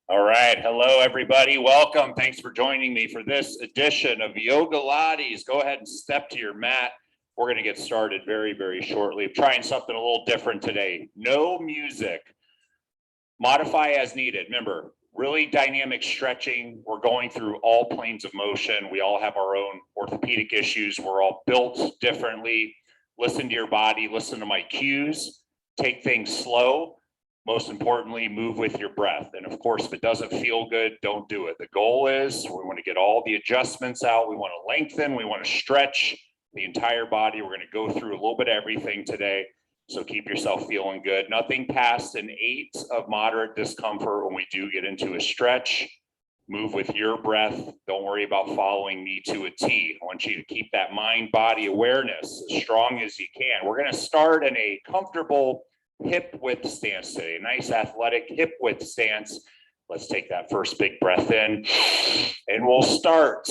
All right. Hello, everybody. Welcome. Thanks for joining me for this edition of Yogalates. Go ahead and step to your mat. We're going to get started very, very shortly. I'm trying something a little different today. No music. Modify as needed. Remember, really dynamic stretching. We're going through all planes of motion. We all have our own orthopedic issues. We're all built differently. Listen to your body. Listen to my cues. Take things slow. Most importantly, move with your breath. And of course, if it doesn't feel good, don't do it. The goal is we want to get all the adjustments out. We want to lengthen. We want to stretch the entire body. We're going to go through a little bit of everything today. So keep yourself feeling good. Nothing past an 8 of moderate discomfort when we do get into a stretch. Move with your breath. Don't worry about following me to a T. I want you to keep that mind-body awareness as strong as you can. We're going to start in a comfortable hip width stance today. Nice athletic hip width stance. Let's take that first big breath in. And we'll start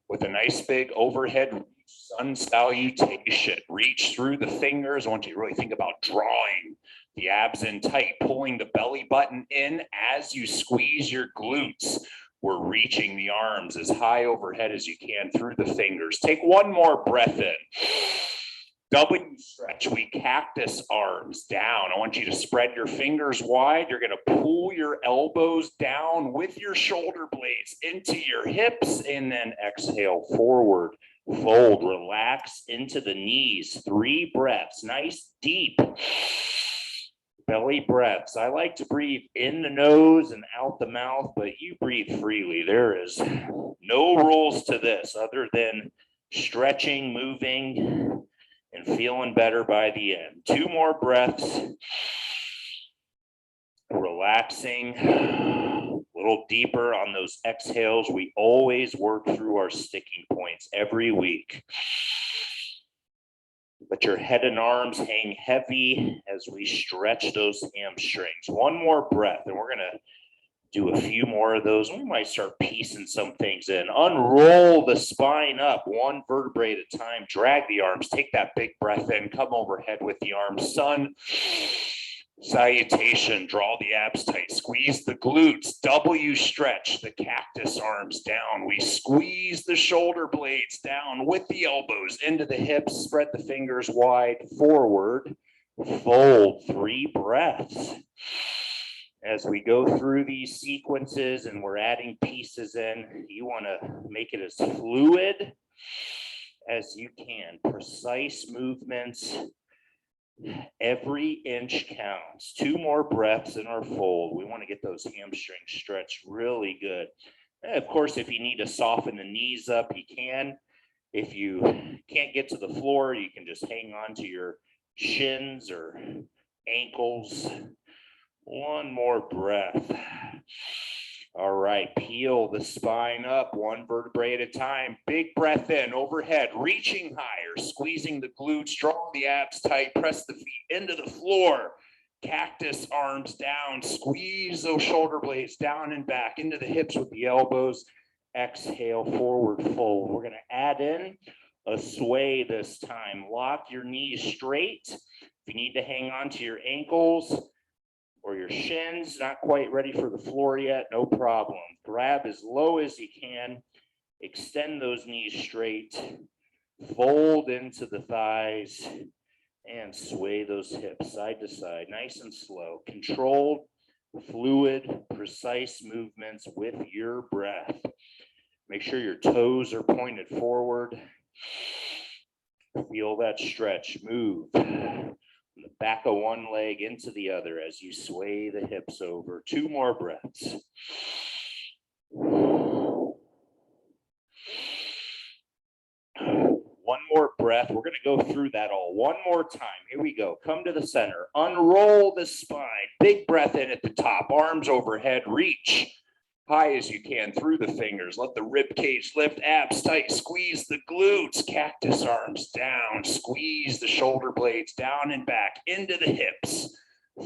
with a nice big overhead Sun Salutation. Reach through the fingers. I want you to really think about drawing the abs in tight, pulling the belly button in as you squeeze your glutes. We're reaching the arms as high overhead as you can through the fingers. Take one more breath in. W stretch, we cactus arms down. I want you to spread your fingers wide. You're going to pull your elbows down with your shoulder blades into your hips and then exhale forward. Fold, relax into the knees. 3 breaths, nice deep belly breaths. I like to breathe in the nose and out the mouth, but you breathe freely. There is no rules to this other than stretching, moving, and feeling better by the end. 2 more breaths. Relaxing. A little deeper on those exhales. We always work through our sticking points every week. Let your head and arms hang heavy as we stretch those hamstrings. 1 more breath, and we're going to do a few more of those. We might start piecing some things in. Unroll the spine up 1 vertebrae at a time. Drag the arms. Take that big breath in. Come overhead with the arms. Sun Salutation. Draw the abs tight. Squeeze the glutes. W stretch the cactus arms down. We squeeze the shoulder blades down with the elbows into the hips. Spread the fingers wide forward. Fold. 3 breaths. As we go through these sequences and we're adding pieces in, you want to make it as fluid as you can. Precise movements. Every inch counts. 2 more breaths in our fold. We want to get those hamstrings stretched really good. And of course, if you need to soften the knees up, you can. If you can't get to the floor, you can just hang on to your shins or ankles. 1 more breath. All right, peel the spine up 1 vertebrae at a time. Big breath in, overhead, reaching higher, squeezing the glutes, draw the abs tight, press the feet into the floor. Cactus arms down, squeeze those shoulder blades down and back into the hips with the elbows. Exhale, forward fold. We're going to add in a sway this time. Lock your knees straight. If you need to hang on to your ankles, or your shins, not quite ready for the floor yet, no problem. Grab as low as you can. Extend those knees straight. Fold into the thighs and sway those hips side to side, nice and slow. Controlled, fluid, precise movements with your breath. Make sure your toes are pointed forward. Feel that stretch. Move the back of 1 leg into the other as you sway the hips over. 2 more breaths. 1 more breath. We're going to go through that all 1 more time. Here we go. Come to the center. Unroll the spine. Big breath in at the top. Arms overhead. Reach high as you can through the fingers. Let the rib cage lift, abs tight, squeeze the glutes, cactus arms down, squeeze the shoulder blades down and back into the hips.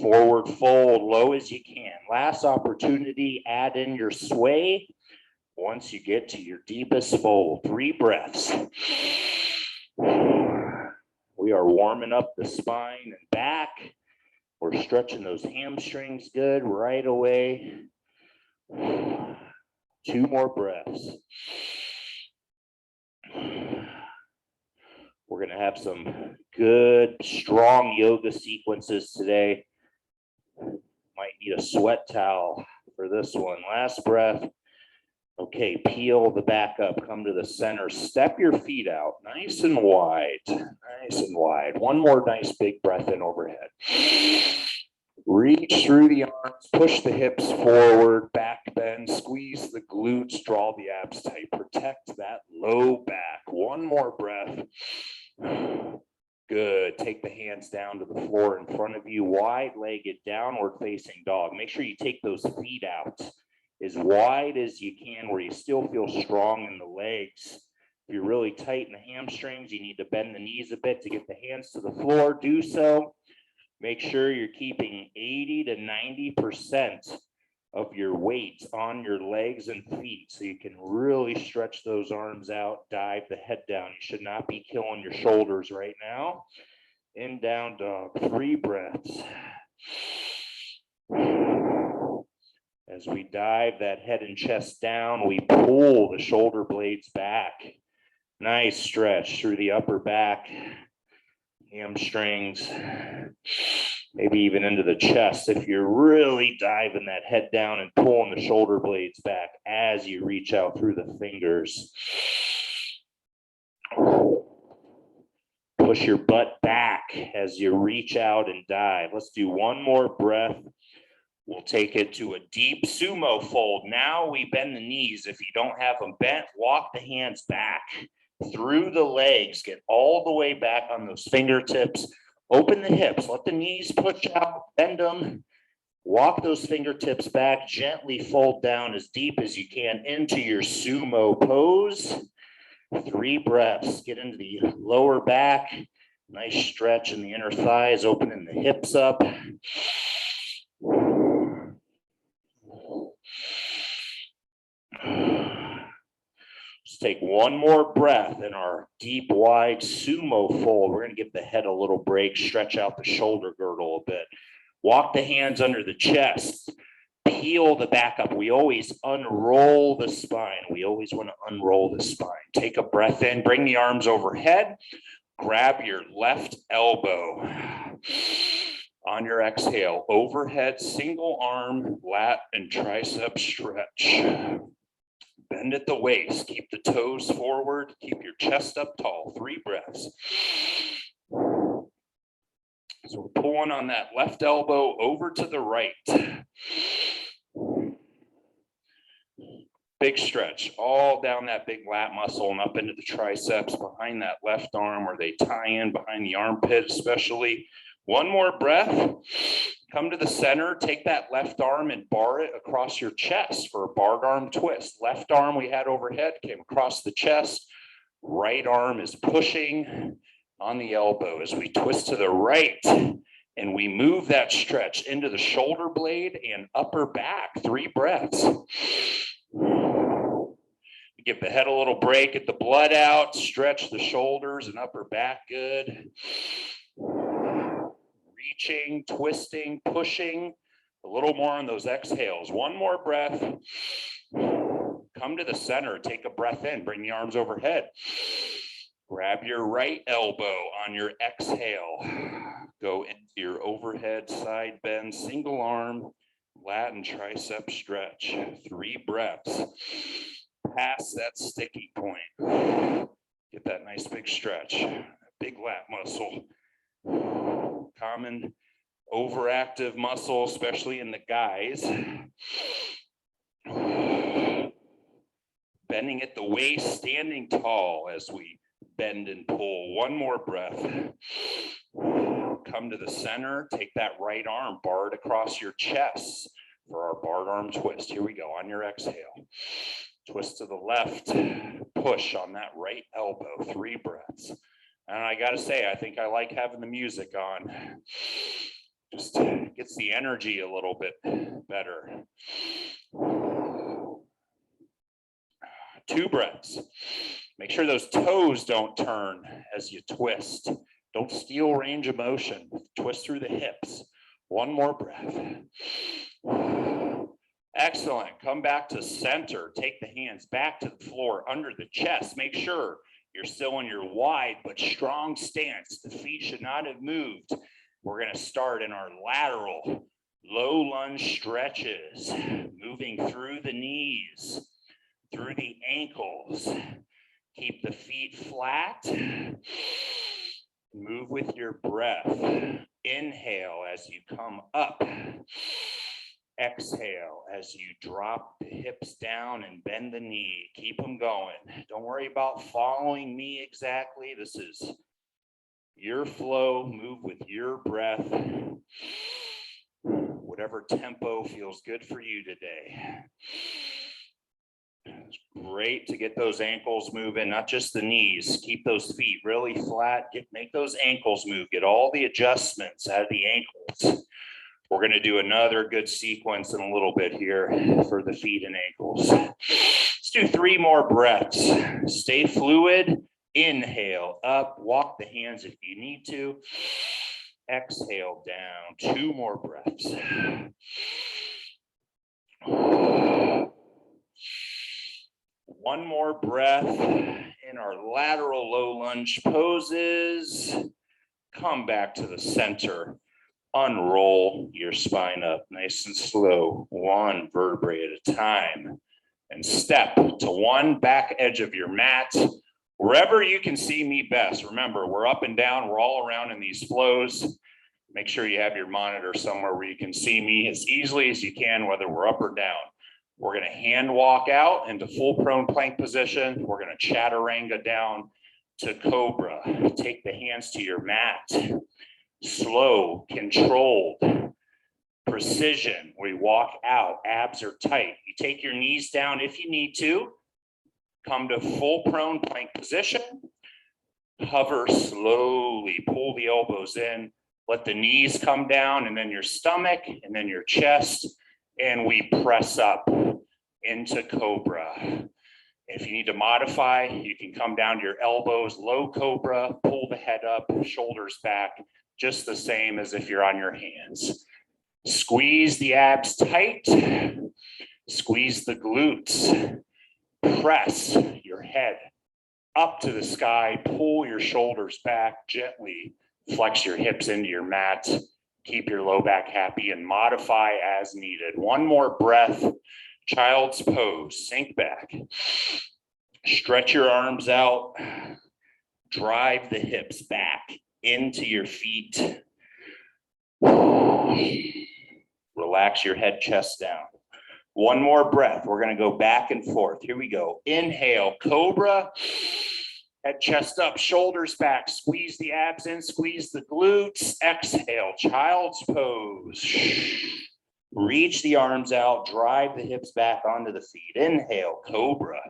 Forward fold, low as you can. Last opportunity, add in your sway once you get to your deepest fold. 3 breaths. We are warming up the spine and back. We're stretching those hamstrings good right away. 2 more breaths. We're going to have some good, strong yoga sequences today. Might need a sweat towel for this one. Last breath. Okay, peel the back up, come to the center, step your feet out nice and wide, nice and wide. One more nice big breath in overhead. Reach through the arms, push the hips forward, back bend, squeeze the glutes, draw the abs tight, protect that low back. One more breath. Good. Take the hands down to the floor in front of you, wide-legged, downward-facing dog. Make sure you take those feet out as wide as you can where you still feel strong in the legs. If you're really tight in the hamstrings, you need to bend the knees a bit to get the hands to the floor. Do so. Make sure you're keeping 80 to 90% of your weight on your legs and feet so you can really stretch those arms out, dive the head down. You should not be killing your shoulders right now. In down dog, 3 breaths. As we dive that head and chest down, we pull the shoulder blades back. Nice stretch through the upper back, hamstrings, maybe even into the chest if you're really diving that head down and pulling the shoulder blades back as you reach out through the fingers. Push your butt back as you reach out and dive. Let's do one more breath. We'll take it to a deep sumo fold. Now we bend the knees. If you don't have them bent, walk the hands back through the legs. Get all the way back on those fingertips. Open the hips. Let the knees push out. Bend them. Walk those fingertips back. Gently fold down as deep as you can into your sumo pose. 3 breaths. Get into the lower back. Nice stretch in the inner thighs. Opening the hips up. Let's take one more breath in our deep, wide sumo fold. We're going to give the head a little break, stretch out the shoulder girdle a bit. Walk the hands under the chest. Peel the back up. We always unroll the spine. We always want to unroll the spine. Take a breath in. Bring the arms overhead. Grab your left elbow. On your exhale, overhead, single arm, lat and tricep stretch. Bend at the waist, keep the toes forward, keep your chest up tall, 3 breaths. So we're pulling on that left elbow over to the right. Big stretch, all down that big lat muscle and up into the triceps behind that left arm where they tie in behind the armpit especially. One more breath. Come to the center, take that left arm and bar it across your chest for a Bart Arm Twist. Left arm we had overhead came across the chest. Right arm is pushing on the elbow as we twist to the right and we move that stretch into the shoulder blade and upper back. 3 breaths. Give the head a little break, get the blood out, stretch the shoulders and upper back good. Reaching, twisting, pushing, a little more on those exhales. One more breath. Come to the center, take a breath in, bring the arms overhead. Grab your right elbow on your exhale. Go into your overhead side bend, single arm, lat and tricep stretch. 3 breaths. Past that sticky point. Get that nice big stretch, big lat muscle. Common overactive muscle, especially in the guys. Bending at the waist, standing tall as we bend and pull. One more breath. Come to the center, take that right arm, bar it across your chest for our Bart Arm Twist. Here we go, on your exhale. Twist to the left, push on that right elbow, 3 breaths. And I got to say, I think I like having the music on. Just gets the energy a little bit better. 2 breaths. Make sure those toes don't turn as you twist. Don't steal range of motion. Twist through the hips. One more breath. Excellent. Come back to center. Take the hands back to the floor under the chest. Make sure you're still in your wide but strong stance. The feet should not have moved. We're going to start in our lateral low lunge stretches, moving through the knees, through the ankles. Keep the feet flat. Move with your breath. Inhale as you come up. Exhale as you drop the hips down and bend the knee. Keep them going. Don't worry about following me exactly. This is your flow. Move with your breath. Whatever tempo feels good for you today. It's great to get those ankles moving, not just the knees. Keep those feet really flat. Make those ankles move. Get all the adjustments out of the ankles. We're going to do another good sequence in a little bit here for the feet and ankles. Let's do 3 more breaths. Stay fluid. Inhale up. Walk the hands if you need to. Exhale down. 2 more breaths. One more breath in our lateral low lunge poses. Come back to the center. Unroll your spine up nice and slow, 1 vertebrae at a time. And step to one back edge of your mat, wherever you can see me best. Remember, we're up and down, we're all around in these flows. Make sure you have your monitor somewhere where you can see me as easily as you can, whether we're up or down. We're going to hand walk out into full prone plank position. We're going to chaturanga down to cobra. Take the hands to your mat. Slow, controlled, precision. We walk out, abs are tight. You take your knees down if you need to. Come to full prone plank position. Hover slowly, pull the elbows in. Let the knees come down and then your stomach and then your chest. And we press up into cobra. If you need to modify, you can come down to your elbows, low cobra, pull the head up, shoulders back. Just the same as if you're on your hands. Squeeze the abs tight. Squeeze the glutes. Press your head up to the sky. Pull your shoulders back gently. Flex your hips into your mat. Keep your low back happy and modify as needed. 1 more breath. Child's pose. Sink back. Stretch your arms out. Drive the hips back into your feet. Relax your head, chest down. 1 more breath. We're going to go back and forth. Here we go. Inhale, cobra. Head, chest up, shoulders back. Squeeze the abs in, squeeze the glutes. Exhale, child's pose. Reach the arms out, drive the hips back onto the feet. Inhale, cobra.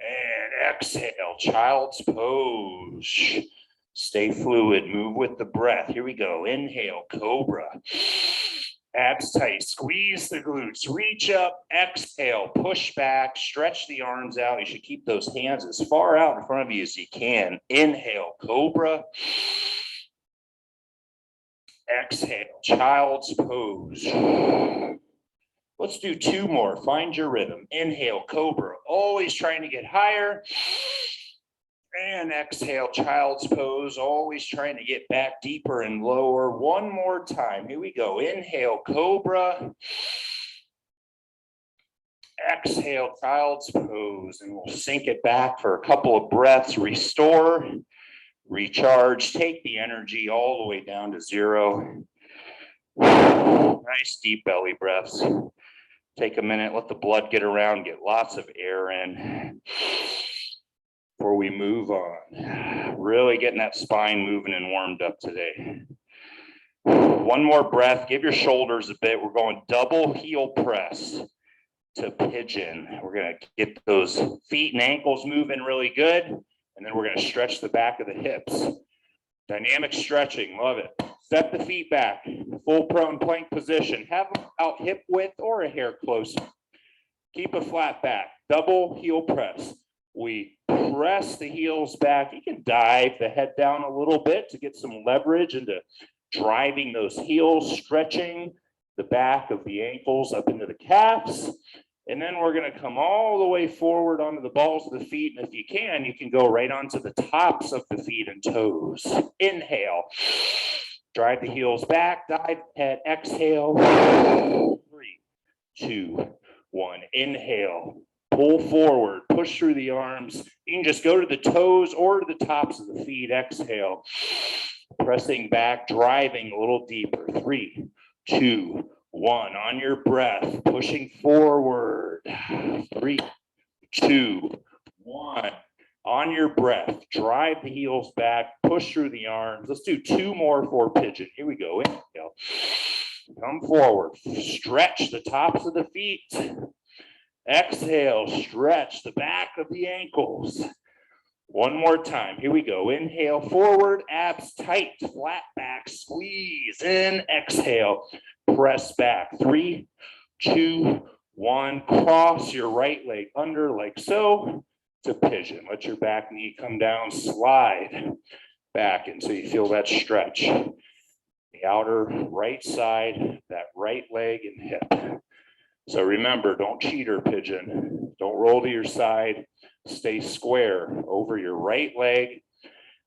And exhale, child's pose. Stay fluid, move with the breath. Here we go. Inhale, cobra. Abs tight, squeeze the glutes, reach up, exhale, push back, stretch the arms out. You should keep those hands as far out in front of you as you can. Inhale, cobra. Exhale, child's pose. Let's do 2 more. Find your rhythm. Inhale, cobra. Always trying to get higher. And exhale, child's pose. Always trying to get back deeper and lower. 1 more time. Here we go. Inhale, cobra. Exhale, child's pose. And we'll sink it back for a couple of breaths. Restore. Recharge. Take the energy all the way down to 0. Nice deep belly breaths. Take a minute, let the blood get around, get lots of air in before we move on. Really getting that spine moving and warmed up today. 1 more breath, give your shoulders a bit. We're going double heel press to pigeon. We're gonna get those feet and ankles moving really good. And then we're gonna stretch the back of the hips. Dynamic stretching, love it. Step the feet back, full prone plank position. Have them out hip width or a hair closer. Keep a flat back, double heel press. We press the heels back. You can dive the head down a little bit to get some leverage and to driving those heels, stretching the back of the ankles up into the calves. And then we're going to come all the way forward onto the balls of the feet. And if you can go right onto the tops of the feet and toes. Inhale. Drive the heels back, dive head, exhale. 3, 2, 1. Inhale. Pull forward, push through the arms. You can just go to the toes or to the tops of the feet. Exhale. Pressing back, driving a little deeper. 3, 2, 1. On your breath, pushing forward. 3, 2, 1. On your breath, drive the heels back, push through the arms. Let's do 2 more for pigeon. Here we go. Inhale. Come forward. Stretch the tops of the feet. Exhale. Stretch the back of the ankles. One more time. Here we go. Inhale forward, abs tight, flat back, squeeze in. Exhale. Press back. 3, 2, 1. Cross your right leg under like so. To pigeon. Let your back knee come down, slide back until you feel that stretch. The outer right side, that right leg and hip. So remember, don't cheater pigeon. Don't roll to your side. Stay square over your right leg.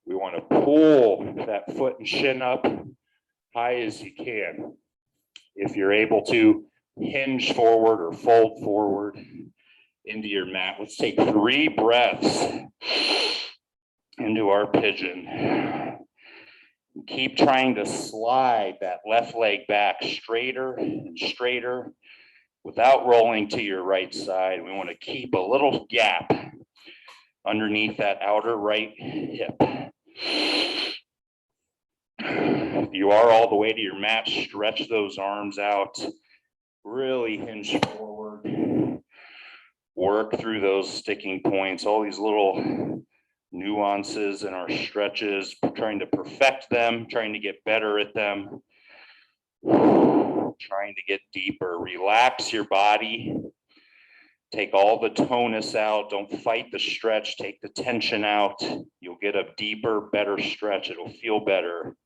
We want to pull that foot and shin up high as you can. If you're able to hinge forward or fold forward into your mat. Let's take 3 breaths into our pigeon. Keep trying to slide that left leg back straighter and straighter without rolling to your right side. We want to keep a little gap underneath that outer right hip. If you are all the way to your mat, stretch those arms out. Really hinge forward. Work through those sticking points, all these little nuances in our stretches, trying to perfect them, trying to get better at them, trying to get deeper. Relax your body. Take all the tonus out. Don't fight the stretch. Take the tension out. You'll get a deeper, better stretch. It'll feel better.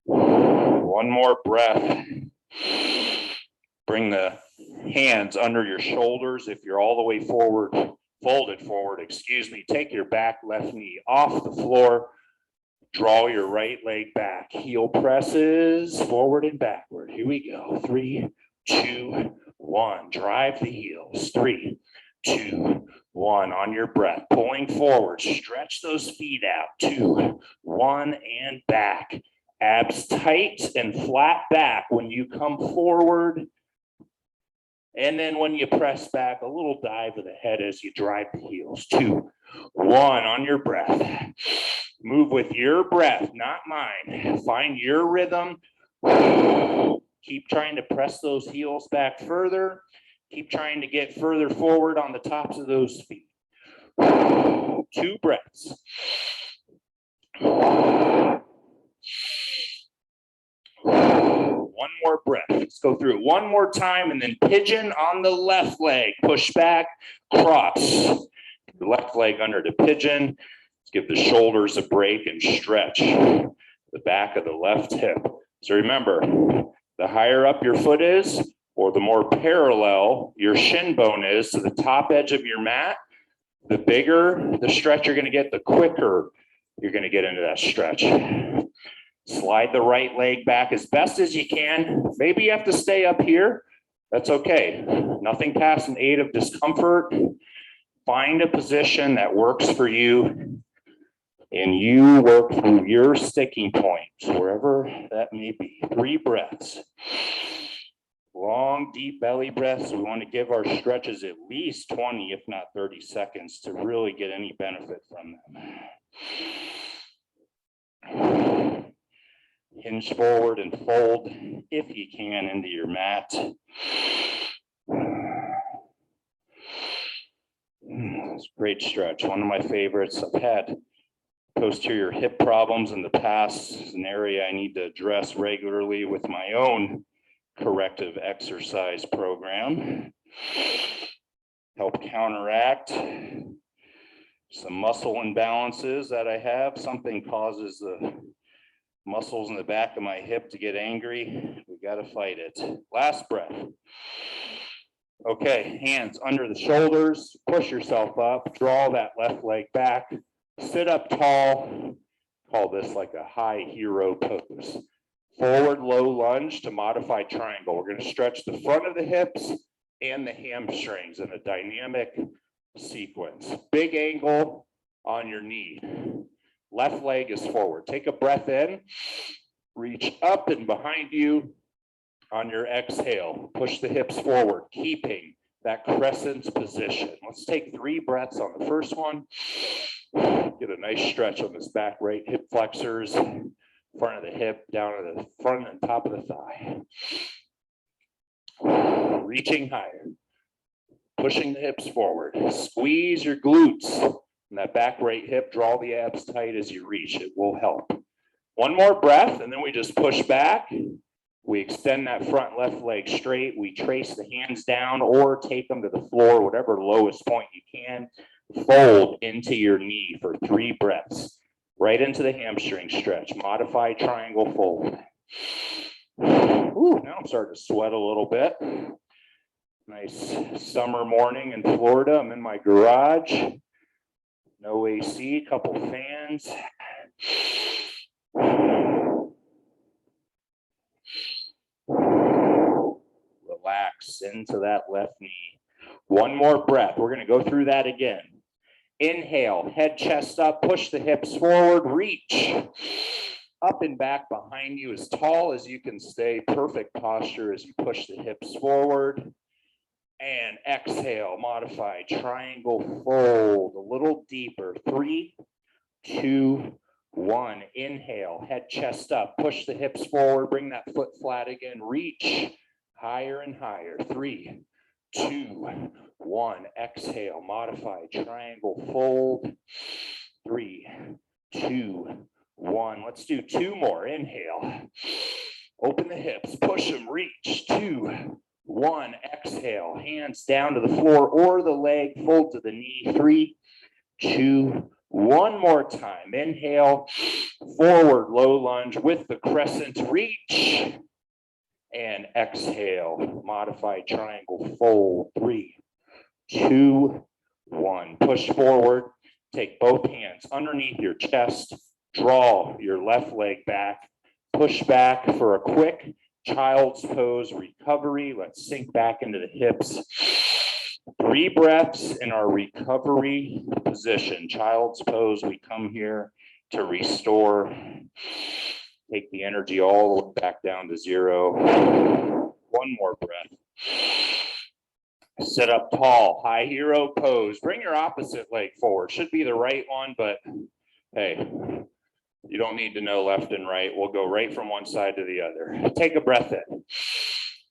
One more breath. Bring the hands under your shoulders. If you're all the way forward, folded forward, take your back left knee off the floor. Draw your right leg back. Heel presses forward and backward. Here we go. 3, 2, 1. Drive the heels. 3, 2, 1. On your breath, pulling forward. Stretch those feet out. 2, 1, and back. Abs tight and flat back when you come forward. And then when you press back, a little dive of the head as you drive the heels. 2, 1. On your breath. Move with your breath, not mine. Find your rhythm. Keep trying to press those heels back further. Keep trying to get further forward on the tops of those feet. 2 breaths. One more breath. Let's go through it one more time, and then pigeon on the left leg. Push back, cross. The left leg under the pigeon. Let's give the shoulders a break and stretch the back of the left hip. So remember, the higher up your foot is, or the more parallel your shin bone is to the top edge of your mat, the bigger the stretch you're going to get, the quicker you're going to get into that stretch. Slide the right leg back as best as you can. Maybe you have to stay up here. That's okay. Nothing past an 8 of discomfort. Find a position that works for you, and you work through your sticking points, wherever that may be. 3 breaths. Long, deep belly breaths. We want to give our stretches at least 20, if not 30 seconds to really get any benefit from them. Hinge forward and fold, if you can, into your mat. It's a great stretch, one of my favorites. I've had posterior hip problems in the past. It's an area I need to address regularly with my own corrective exercise program. Help counteract some muscle imbalances that I have. Something causes the Muscles in the back of my hip to get angry. We got to fight it. Last breath. Okay, hands under the shoulders. Push yourself up. Draw that left leg back. Sit up tall. Call this like a high hero pose. Forward low lunge to modified triangle. We're going to stretch the front of the hips and the hamstrings in a dynamic sequence. Big angle on your knee. Left leg is forward. Take a breath in. Reach up and behind you. On your exhale, push the hips forward, keeping that crescent position. Let's take 3 breaths on the first one. Get a nice stretch on this back right hip flexors, front of the hip, down to the front and top of the thigh. Reaching higher, pushing the hips forward. Squeeze your glutes and that back right hip. Draw the abs tight as you reach. It will help. One more breath, and then we just push back. We extend that front left leg straight. We trace the hands down or take them to the floor, whatever lowest point you can. Fold into your knee for 3 breaths. Right into the hamstring stretch. Modified triangle fold. Ooh, now I'm starting to sweat a little bit. Nice summer morning in Florida. I'm in my garage. No AC, couple fans. Relax into that left knee. One more breath. We're going to go through that again. Inhale, head, chest up, push the hips forward, reach up and back behind you as tall as you can stay. Perfect posture as you push the hips forward. And exhale, modified triangle fold a little deeper. 3, 2, 1. Inhale, head, chest up, push the hips forward, bring that foot flat again, reach higher and higher. 3, 2, 1. Exhale, modified triangle fold. 3, 2, 1. Let's do 2 more. Inhale, open the hips, push them, reach. 2, 1. Exhale, hands down to the floor or the leg, fold to the knee. 3, 2, 1 more time. Inhale, forward low lunge with the crescent, reach. And exhale, modified triangle fold. 3, 2, 1. Push forward. Take both hands underneath your chest. Draw your left leg back. Push back for a quick child's pose recovery. Let's sink back into the hips. 3 breaths in our recovery position. Child's pose. We come here to restore. Take the energy all the way back down to 0. 1 more breath. Sit up tall, high hero pose. Bring your opposite leg forward. Should be the right one, but hey, you don't need to know left and right. We'll go right from one side to the other. Take a breath in.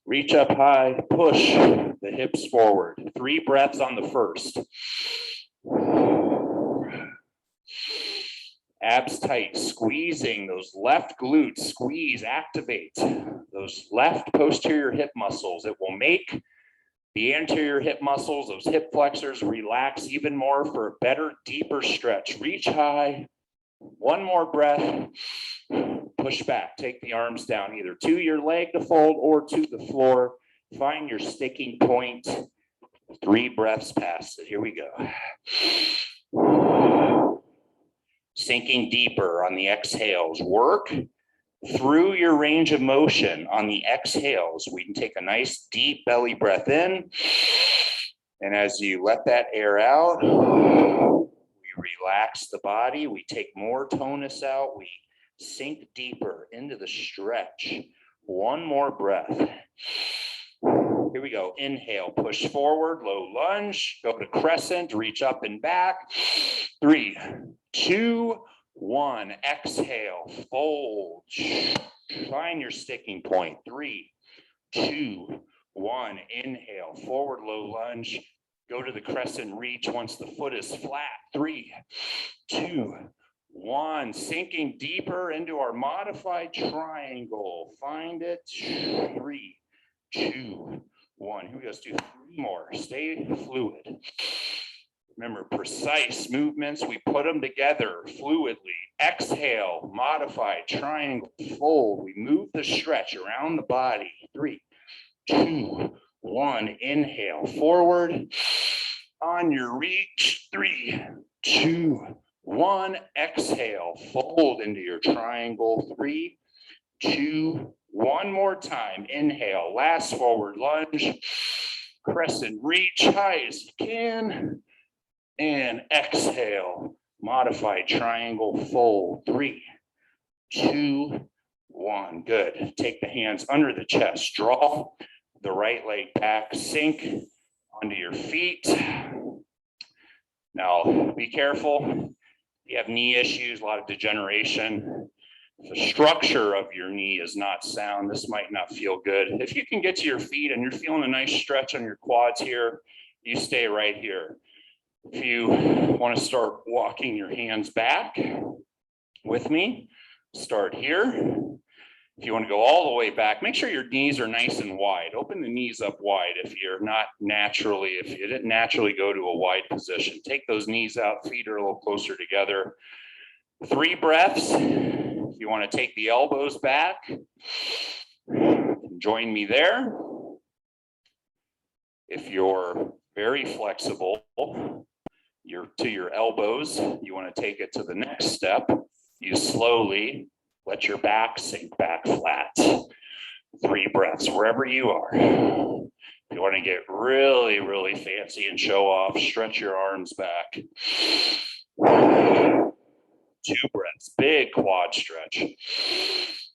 Reach up high, push the hips forward. 3 breaths on the first. Abs tight, squeezing those left glutes. Squeeze, activate those left posterior hip muscles. It will make the anterior hip muscles, those hip flexors, relax even more for a better, deeper stretch. Reach high. 1 more breath. Push back. Take the arms down either to your leg to fold or to the floor. Find your sticking point. 3 breaths past it. Here we go. Sinking deeper on the exhales. Work through your range of motion on the exhales. We can take a nice deep belly breath in. And as you let that air out, we relax the body. We take more tonus out. We sink deeper into the stretch. 1 more breath. Here we go. Inhale, push forward, low lunge, go to crescent, reach up and back. 3, 2, 1. Exhale, fold. Find your sticking point. 3, 2, 1. Inhale, forward, low lunge. Go to the crescent reach once the foot is flat. 3, 2, 1. Sinking deeper into our modified triangle. Find it. 3, 2, 1. Here we go. Let's do 3 more. Stay fluid. Remember, precise movements, we put them together fluidly. Exhale, modified triangle, fold. We move the stretch around the body. 3, 2, 1. Inhale, forward. On your reach, 3, 2, 1. Exhale, fold into your triangle. 3, 2, 1 more time. Inhale, last forward lunge. Crescent reach high as you can. And exhale, modified triangle, fold. 3, 2, 1. Good. Take the hands under the chest. Draw the right leg back. Sink onto your feet. Now, be careful. You have knee issues, a lot of degeneration. If the structure of your knee is not sound, this might not feel good. If you can get to your feet and you're feeling a nice stretch on your quads here, you stay right here. If you want to start walking your hands back with me, start here. If you want to go all the way back, make sure your knees are nice and wide. Open the knees up wide if you didn't naturally go to a wide position. Take those knees out, feet are a little closer together. 3 breaths. If you want to take the elbows back, join me there. If you're very flexible, you're to your elbows, you want to take it to the next step. You slowly let your back sink back flat. 3 breaths wherever you are. If you want to get really, really fancy and show off, stretch your arms back. 2 breaths, big quad stretch.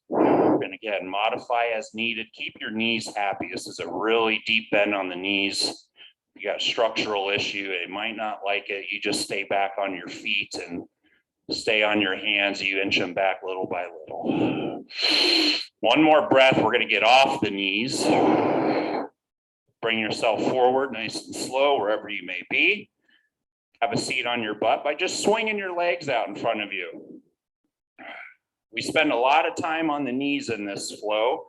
And again, modify as needed. Keep your knees happy. This is a really deep bend on the knees. If you got a structural issue, they might not like it. You just stay back on your feet and stay on your hands. You inch them back little by little. 1 more breath. We're going to get off the knees. Bring yourself forward nice and slow wherever you may be. Have a seat on your butt by just swinging your legs out in front of you. We spend a lot of time on the knees in this flow.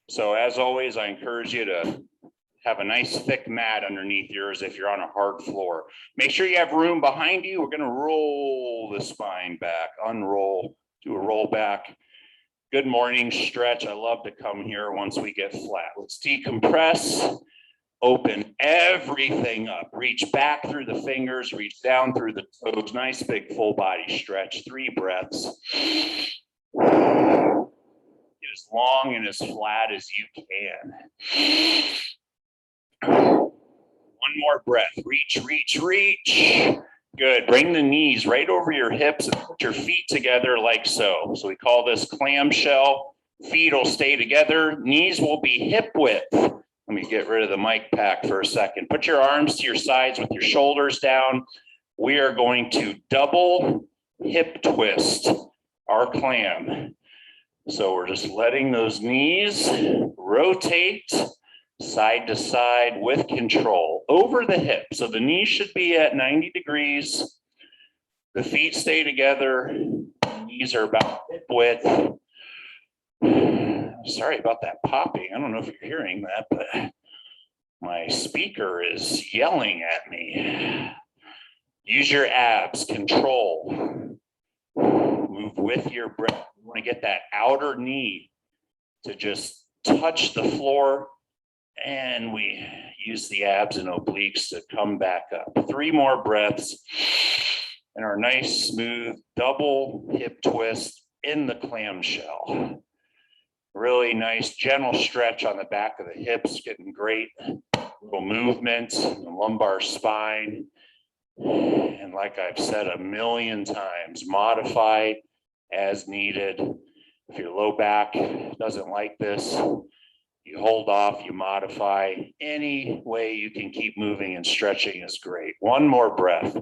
So as always, I encourage you to have a nice thick mat underneath yours if you're on a hard floor. Make sure you have room behind you. We're going to roll the spine back, unroll, do a roll back. Good morning stretch. I love to come here once we get flat. Let's decompress. Open everything up. Reach back through the fingers, reach down through the toes. Nice big full body stretch. 3 breaths. Get as long and as flat as you can. 1 more breath. Reach, reach, reach. Good. Bring the knees right over your hips and put your feet together like so. So we call this clamshell. Feet will stay together. Knees will be hip width. Let me get rid of the mic pack for a second. Put your arms to your sides with your shoulders down. We are going to double hip twist our clam. So we're just letting those knees rotate side to side with control over the hip. So the knees should be at 90 degrees. The feet stay together. The knees are about hip width. Sorry about that popping. I don't know if you're hearing that, but my speaker is yelling at me. Use your abs, control. Move with your breath. You want to get that outer knee to just touch the floor, and we use the abs and obliques to come back up. 3 more breaths, and our nice, smooth, double hip twist in the clamshell. Really nice, gentle stretch on the back of the hips, getting great little movement in the lumbar spine. And like I've said a million times, modify as needed. If your low back doesn't like this, you hold off, you modify. Any way you can keep moving and stretching is great. 1 more breath.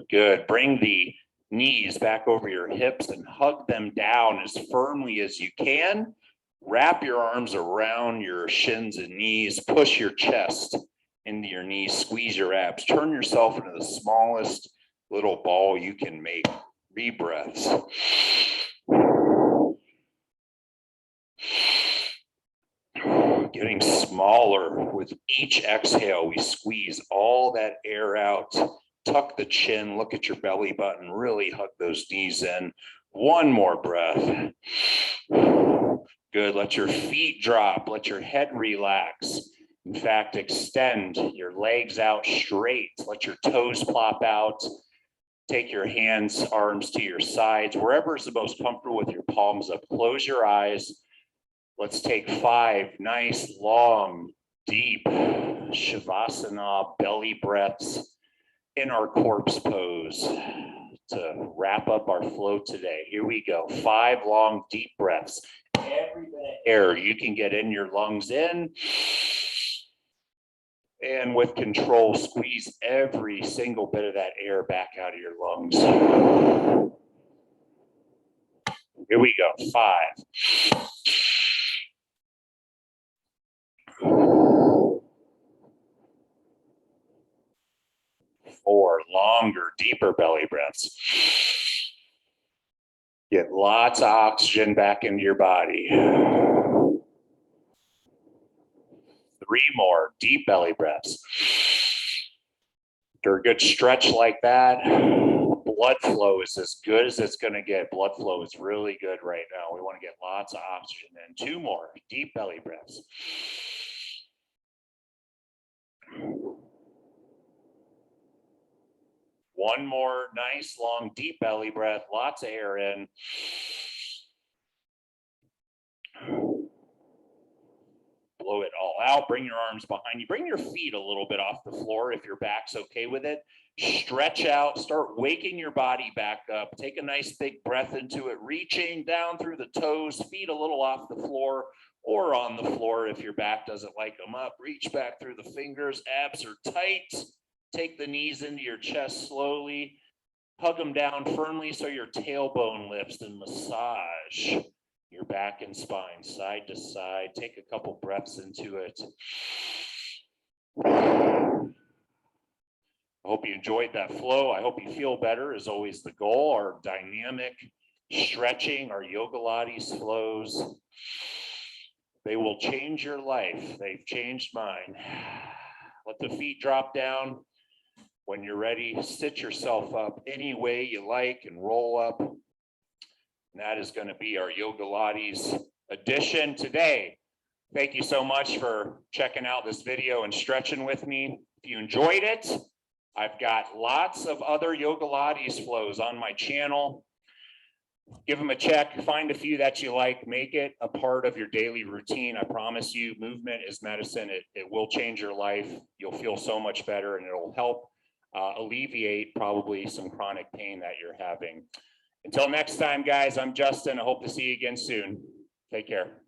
Good. Bring the knees back over your hips and hug them down as firmly as you can. Wrap your arms around your shins and knees. Push your chest into your knees. Squeeze your abs. Turn yourself into the smallest little ball you can make. 3 breaths. Getting smaller with each exhale. We squeeze all that air out. Tuck the chin, look at your belly button, really hug those knees in. One more breath. Good, let your feet drop, let your head relax. In fact, extend your legs out straight, let your toes plop out. Take your hands, arms to your sides, wherever is the most comfortable with your palms up. Close your eyes. Let's take 5 nice, long, deep Shavasana belly breaths in our corpse pose to wrap up our flow today. Here we go. 5 long, deep breaths. Every bit of air you can get in your lungs in. And with control, squeeze every single bit of that air back out of your lungs. Here we go. 5. 4, longer, deeper belly breaths. Get lots of oxygen back into your body. 3 more deep belly breaths. After a good stretch like that, blood flow is as good as it's going to get. Blood flow is really good right now. We want to get lots of oxygen in. 2 more deep belly breaths. 1 more nice, long, deep belly breath. Lots of air in. Blow it all out. Bring your arms behind you. Bring your feet a little bit off the floor if your back's okay with it. Stretch out. Start waking your body back up. Take a nice big breath into it. Reaching down through the toes. Feet a little off the floor or on the floor if your back doesn't like them up. Reach back through the fingers. Abs are tight. Take the knees into your chest slowly. Hug them down firmly so your tailbone lifts and massage your back and spine side to side. Take a couple breaths into it. I hope you enjoyed that flow. I hope you feel better is always the goal. Our dynamic stretching, our Yogalates flows, they will change your life. They've changed mine. Let the feet drop down. When you're ready, sit yourself up any way you like and roll up. And that is going to be our Yogalates edition today. Thank you so much for checking out this video and stretching with me. If you enjoyed it, I've got lots of other Yogalates flows on my channel. Give them a check, find a few that you like, make it a part of your daily routine. I promise you, movement is medicine. It will change your life. You'll feel so much better and it'll help alleviate probably some chronic pain that you're having. Until next time, guys, I'm Justin. I hope to see you again soon. Take care.